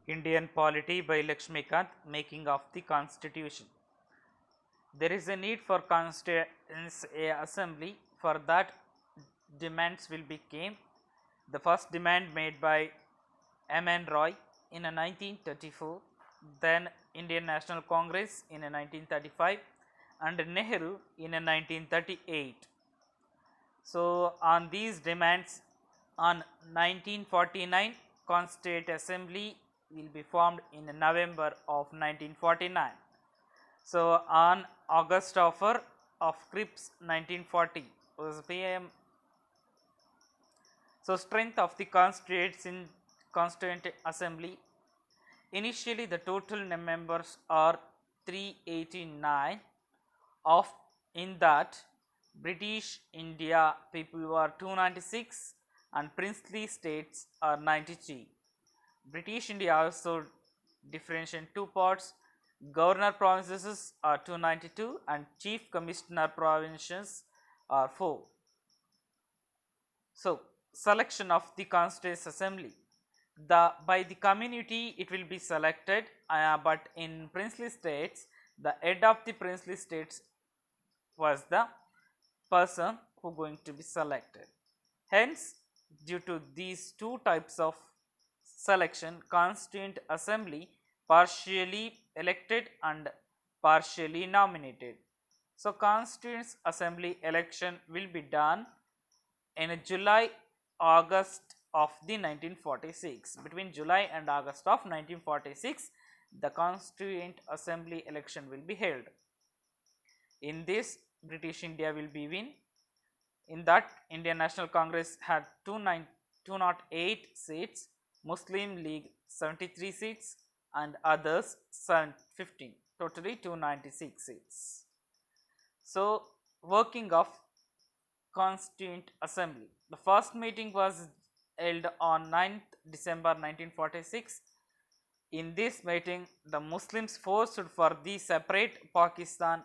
Indian Polity by Lakshmikant, Making of the Constitution. There is a need for constituency assembly. For that, demands will be came. The first demand made by M.N. Roy in 1934, then Indian National Congress in 1935, and Nehru in 1938. So, on these demands, on 1949, Constituent Assembly will be formed in November of 1949. So, on August offer of Cripps 1940 was PM. So, strength of the Constituent Assembly. Initially, the total members are 389. Of in that, British India people were 296 and princely states are 93. British India also differentiate two parts. Governor provinces are 292 and chief commissioner provinces are 4. So, selection of the Constituent Assembly. By the community it will be selected, but in princely states the head of the princely states was the person who going to be selected. Hence, due to these two types of selection, Constituent Assembly partially elected and partially nominated. So, Constituent Assembly election will be done in July August of the 1946. Between July and August of 1946, the Constituent Assembly election will be held. In this, British India will be win. In that, Indian National Congress had 208 seats, Muslim League 73 seats, and others 15, totally 296 seats. So, working of Constituent Assembly. The first meeting was held on 9th December 1946. In this meeting, the Muslims forced for the separate Pakistan.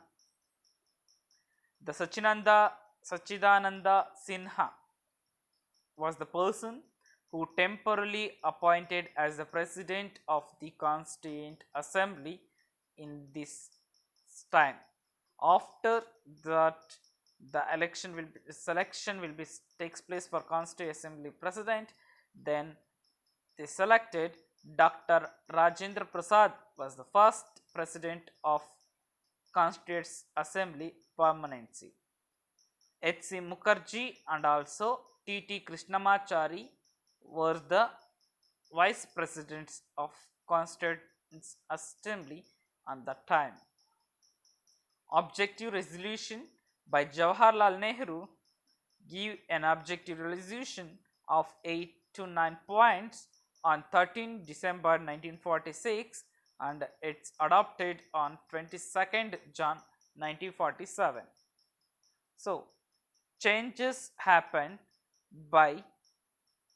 The Sachidananda Sinha was the person who temporarily appointed as the president of the Constituent Assembly in this time. After that, the selection will be takes place for Constituent Assembly president. Then they selected Dr. Rajendra Prasad was the first president of Constituent Assembly permanency. H.C. Mukherjee and also T.T. Krishnamachari were the vice presidents of Constituent Assembly at that time. Objective resolution by Jawaharlal Nehru give an objective resolution of 8 to 9 points on 13 December 1946 and it's adopted on 22nd June 1947. So, changes happened by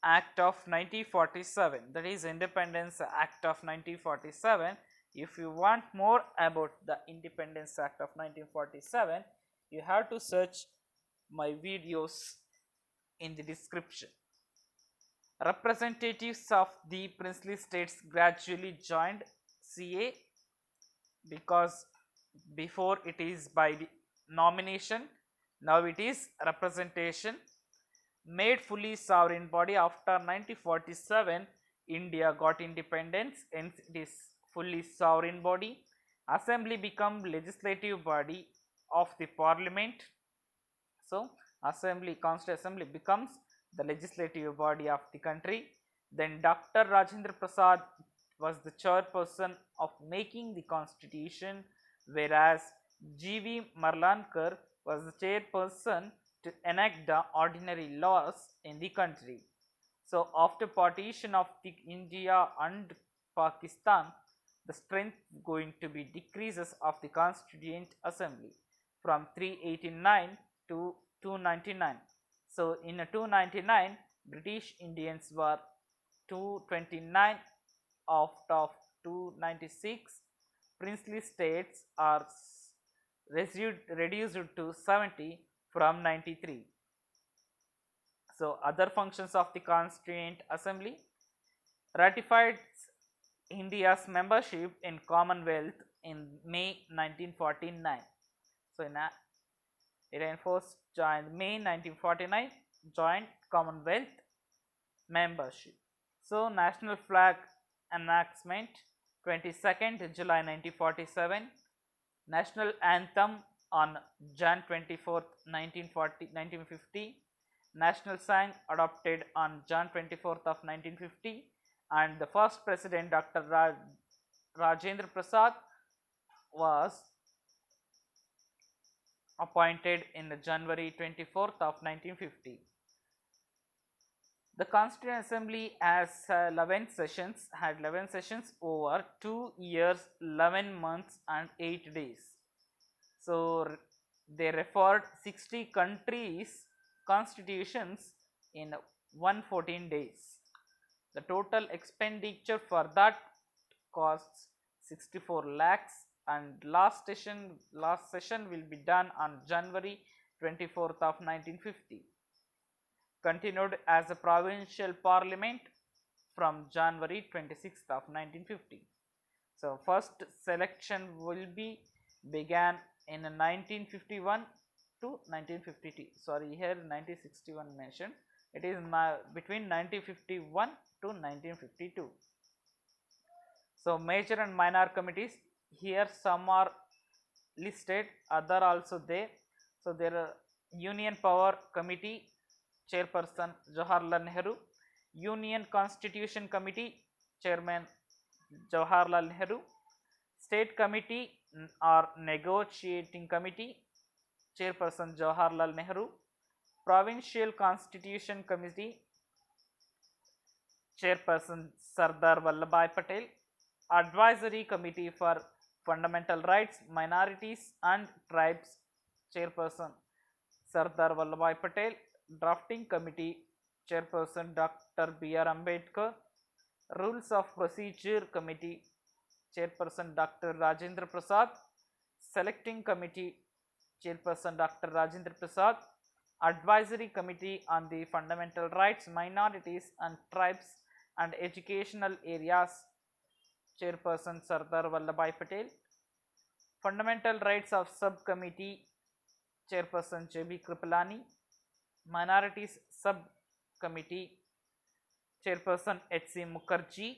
Act of 1947, that is Independence Act of 1947. If you want more about the Independence Act of 1947, you have to search my videos in the description. Representatives of the princely states gradually joined CA because before it is by nomination, now it is representation. Made fully sovereign body after 1947, India got independence, hence it is fully sovereign body. Assembly become legislative body of the parliament. So, Constituent Assembly becomes the legislative body of the country. Then Dr. Rajendra Prasad was the chairperson of making the constitution, whereas G.V. Marlankar was the chairperson to enact the ordinary laws in the country. So, after partition of the India and Pakistan, the strength going to be decreases of the Constituent Assembly from 389 to 299. So, in 299, British Indians were 229 out of 296. Princely states are reduced to 70 from 93. So, other functions of the Constituent Assembly ratified India's membership in Commonwealth in May 1949. So in it enforced joined May 1949 joint Commonwealth membership. So national flag enactment 22nd July 1947, national anthem on Jan 24th 1950, national song adopted on Jan 24th of 1950, and the first president Dr. Rajendra Prasad was appointed in January 24th of 1950. The Constituent Assembly has 11 sessions, had 11 sessions over 2 years, 11 months and 8 days. So they referred 60 countries' constitutions in 114 days. The total expenditure for that costs 64 lakhs, and last session will be done on January 24th of 1950. Continued as a provincial parliament from January 26th of 1950. So first selection will be began in 1951 to 1952. Sorry, here 1961 mentioned. It is between 1951 to 1952. So major and minor committees, here some are listed, other also there. So there are Union Power Committee, Chairperson Jawaharlal Nehru, Union Constitution Committee, Chairman Jawaharlal Nehru, State Committee or Negotiating Committee, Chairperson Jawaharlal Nehru, Provincial Constitution Committee, Chairperson Sardar Vallabhbhai Patel, Advisory Committee for Fundamental Rights, Minorities and Tribes, Chairperson Sardar Vallabhbhai Patel, Drafting Committee, Chairperson Dr. B.R. Ambedkar, Rules of Procedure Committee, Chairperson Dr. Rajendra Prasad, Selecting Committee, Chairperson Dr. Rajendra Prasad, Advisory Committee on the Fundamental Rights, Minorities and Tribes and Educational Areas, Chairperson Sardar Vallabhbhai Patel, Fundamental Rights of Subcommittee, Chairperson J.B. Kripalani, Minorities Subcommittee, Chairperson H.C. Mukherjee,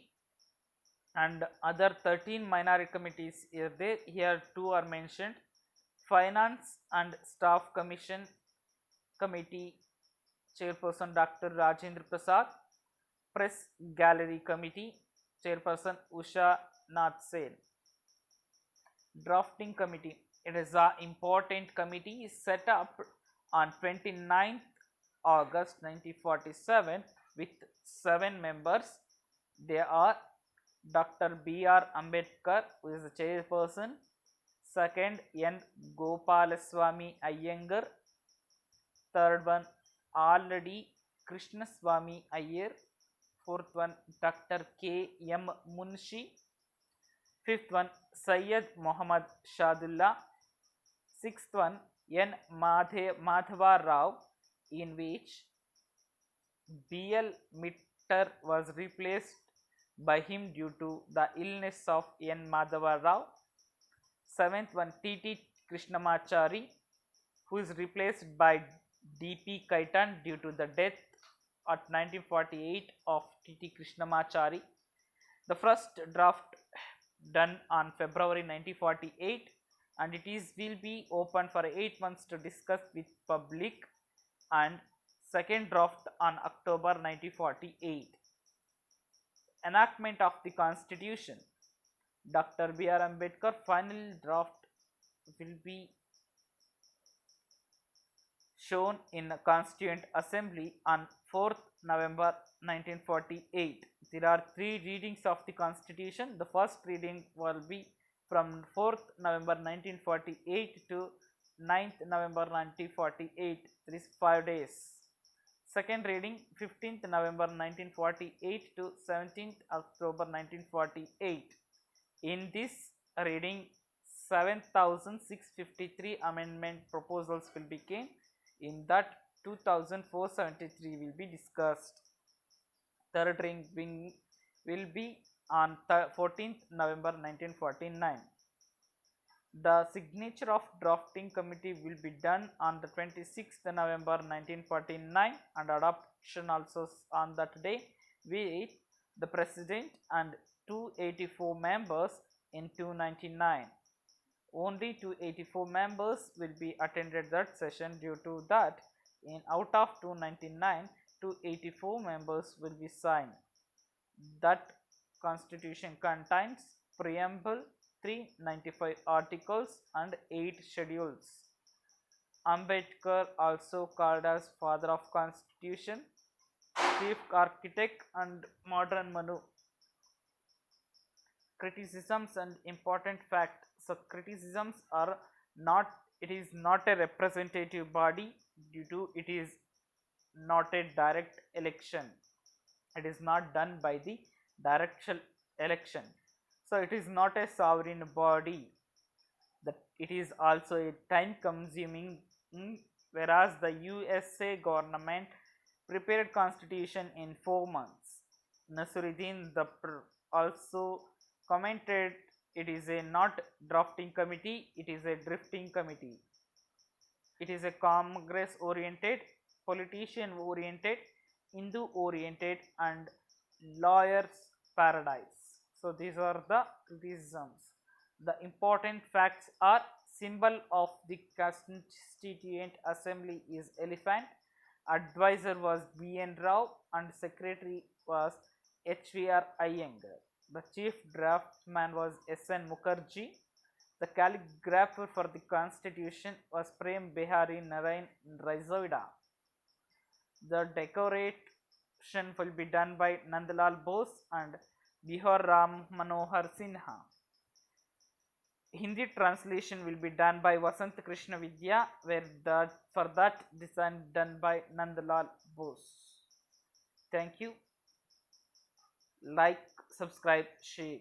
and other 13 minority committees are there. Here two are mentioned: Finance and Staff Committee, Chairperson Dr. Rajendra Prasad, Press Gallery Committee, Chairperson Usha Nath Sen. Drafting Committee, it is an important committee set up on 29th August 1947 with 7 members. They are Dr. B.R. Ambedkar, who is the chairperson. Second, N. Gopalaswamy Iyengar. Third one, already Krishnaswamy Iyer. Fourth one, Dr. K. M. Munshi. Fifth one, Syed Muhammad Shadullah. Sixth one, N. Madhava Rao, in which B.L. Mittar was replaced by him due to the illness of N. Madhava Rao. Seventh one, T.T. Krishnamachari, who is replaced by D.P. Kaitan due to the death at 1948 of T.T. Krishnamachari. The first draft done on February 1948, and it will be open for 8 months to discuss with public, and second draft on October 1948. Enactment of the Constitution. Dr. B.R. Ambedkar final draft will be shown in the Constituent Assembly on 4th November 1948. There are 3 readings of the Constitution. The first reading will be from 4th November 1948 to 9th November 1948. There is 5 days. Second reading 15th November 1948 to 17th October 1948. In this reading, 7,653 amendment proposals will be came. In that, 2,473 will be discussed. Third reading will be on 14th November 1949. The signature of drafting committee will be done on the 26th November 1949 and adoption also on that day with the president and 284 members in 299. Only 284 members will be attended that session. Due to that, in out of 299, 284 members will be signed. That constitution contains preamble, 395 articles and 8 schedules. Ambedkar, also called as father of constitution, chief architect and modern Manu. Criticisms and important fact. So criticisms are not, it is not a representative body due to it is not a direct election. It is not done by the direct election. So it is not a sovereign body. That it is also a time consuming, whereas the USA government prepared constitution in 4 months. Nasiruddin also commented it is a not drafting committee, it is a drifting committee. It is a Congress oriented, politician oriented, Hindu oriented and lawyers paradise. So these are the criticisms. The important facts are: symbol of the Constituent Assembly is elephant, advisor was B.N. Rao and secretary was H.V.R. Iyengar. The chief draftsman was S.N. Mukherjee. The calligrapher for the constitution was Prem Behari Narayan Raizoida. The decoration will be done by Nandlal Bose and Bihar Ram Manohar Sinha. Hindi translation will be done by Vasant Krishna Vidya, where for that design done by Nandlal Bose. Thank you. Like, subscribe, share.